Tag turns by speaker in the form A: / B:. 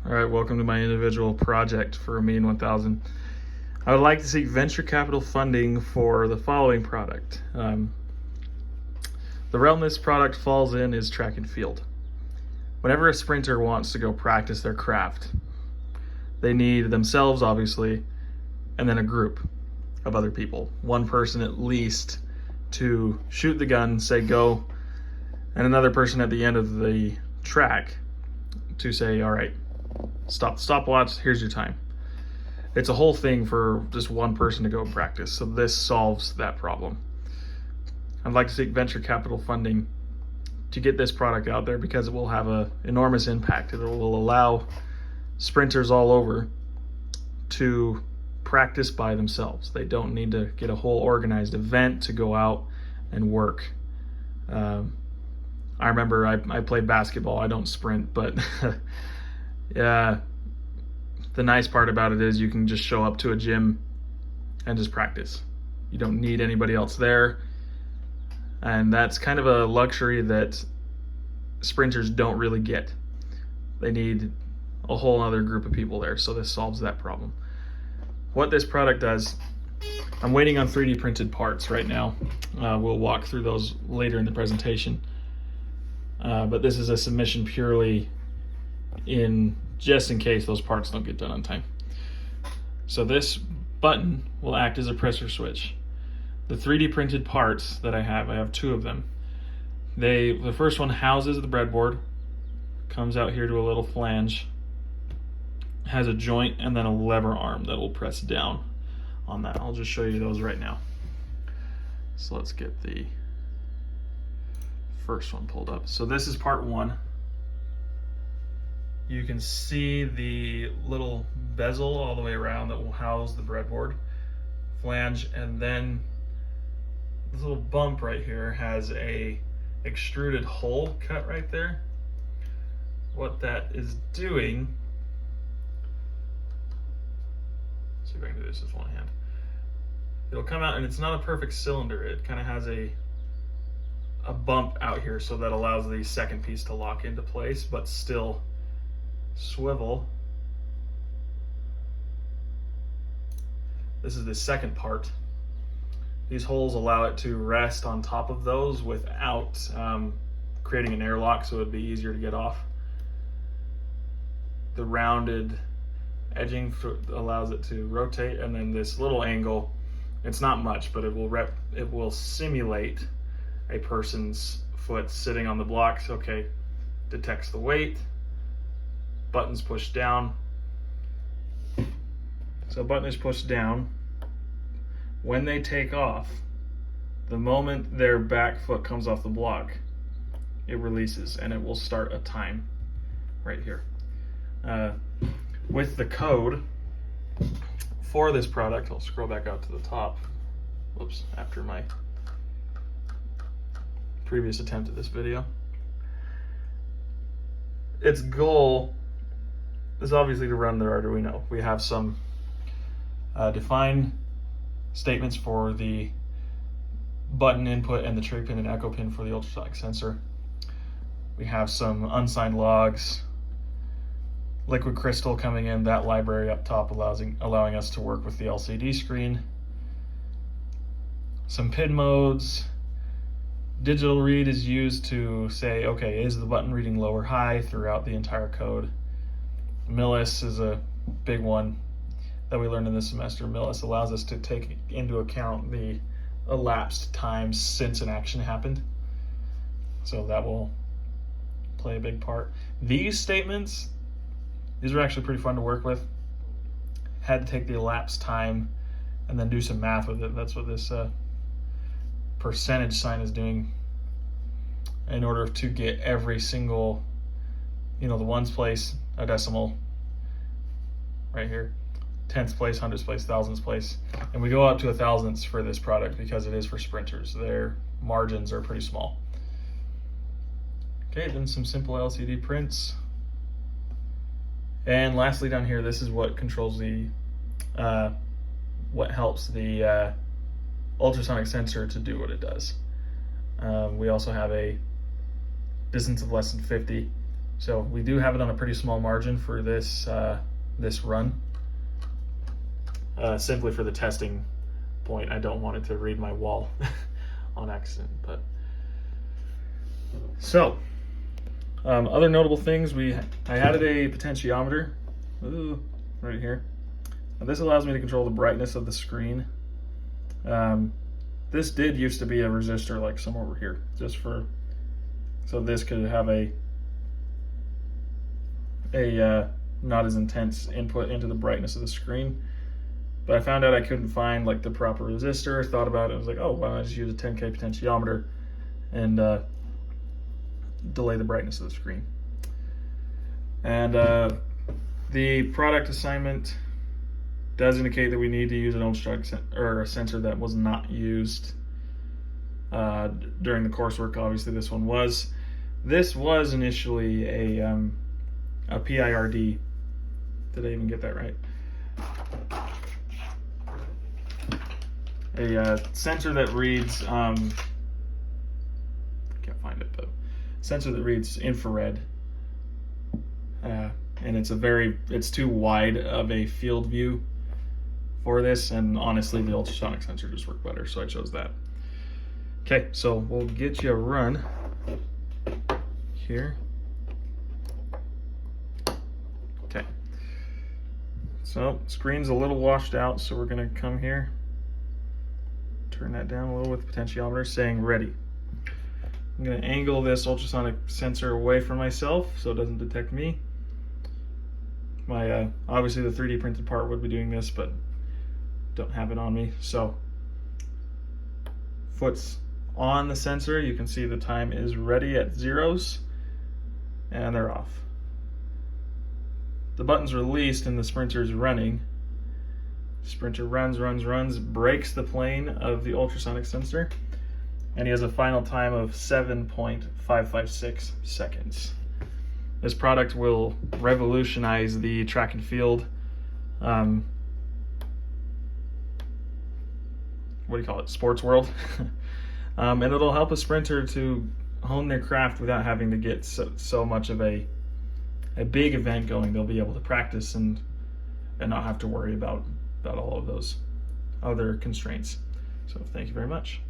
A: All right, welcome to my individual project for a MEEN 1000. I would like to seek venture capital funding for the following product. The realm this product falls in is track and field. Whenever a sprinter wants to go practice their craft, they need themselves, obviously, and then a group of other people. One person at least to shoot the gun, say go, and another person at the end of the track to say, all right, stop the stopwatch, here's your time. It's a whole thing for just one person to go practice, so this solves that problem. I'd like to seek venture capital funding to get this product out there because it will have an enormous impact. It will allow sprinters all over to practice by themselves. They don't need to get a whole organized event to go out and work. I remember I played basketball. I don't sprint, but yeah, the nice part about it is you can just show up to a gym and just practice. You don't need anybody else there. And that's kind of a luxury that sprinters don't really get. They need a whole other group of people there, so this solves that problem. What this product does, I'm waiting on 3D printed parts right now. We'll walk through those later in the presentation. But this is a submission purely just in case those parts don't get done on time. So this button will act as a pressure switch. The 3D printed parts that I have two of them. The first one houses the breadboard, comes out here to a little flange, has a joint and then a lever arm that will press down on that. I'll just show you those right now. So let's get the first one pulled up. So this is part one. You can see the little bezel all the way around that will house the breadboard, flange, and then this little bump right here has a extruded hole cut right there. What that is doing, let's see if I can do this with one hand. It'll come out and it's not a perfect cylinder. It kind of has a bump out here, so that allows the second piece to lock into place but still swivel. This is the second part. These holes allow it to rest on top of those without creating an airlock, so it'd be easier to get off. The rounded edging allows it to rotate, and then this little angle, it's not much, but it will simulate a person's foot sitting on the blocks. Okay, detects the weight, buttons pushed down. So button is pushed down. When they take off, the moment their back foot comes off the block, it releases and it will start a time right here. With the code for this product, I'll scroll back out to the top. Whoops, after my previous attempt at this video. Its goal is obviously to run their Arduino. We have some defined statements for the button input and the tray pin and echo pin for the ultrasonic sensor. We have some unsigned logs, liquid crystal coming in, that library up top allowing us to work with the LCD screen. Some pin modes. Digital read is used to say, okay, is the button reading low or high throughout the entire code. Millis is a big one that we learned in this semester. Millis allows us to take into account the elapsed time since an action happened. So that will play a big part. These statements, these are actually pretty fun to work with. Had to take the elapsed time and then do some math with it. That's what this percentage sign is doing in order to get every single, the ones place, a decimal right here, tenths place, hundredths place, thousandths place, and we go up to a thousandths for this product because it is for sprinters. Their margins are pretty small. Okay, then some simple LCD prints. And lastly down here, this is what controls what helps the ultrasonic sensor to do what it does. We also have a distance of less than 50 So we do have it on a pretty small margin for this this run. Simply for the testing point, I don't want it to read my wall on accident. But so other notable things, I added a potentiometer right here. Now this allows me to control the brightness of the screen. This did used to be a resistor like some over here, just for so this could have a not as intense input into the brightness of the screen. But I found out I couldn't find like the proper resistor. Thought about it. I was like, oh, why don't I just use a 10K potentiometer and delay the brightness of the screen. And the product assignment does indicate that we need to use an ultrasonic or a sensor that was not used during the coursework. Obviously, this one was. This was initially a PIRD. Did I even get that right? A sensor that reads, can't find it, but sensor that reads infrared. And it's too wide of a field view for this, and honestly the ultrasonic sensor just worked better, so I chose that. Okay, so we'll get you a run here. Okay, so screen's a little washed out, so we're gonna come here, turn that down a little with the potentiometer, saying ready. I'm gonna angle this ultrasonic sensor away from myself so it doesn't detect me. My obviously the 3D printed part would be doing this, but don't have it on me. So foot's on the sensor. You can see the time is ready at zeros, and they're off. The button's released and the sprinter's running. Sprinter runs, breaks the plane of the ultrasonic sensor, and he has a final time of 7.556 seconds. This product will revolutionize the track and field, what do you call it, sports world. And it'll help a sprinter to hone their craft without having to get so much of a big event going. They'll be able to practice and not have to worry about all of those other constraints. So thank you very much.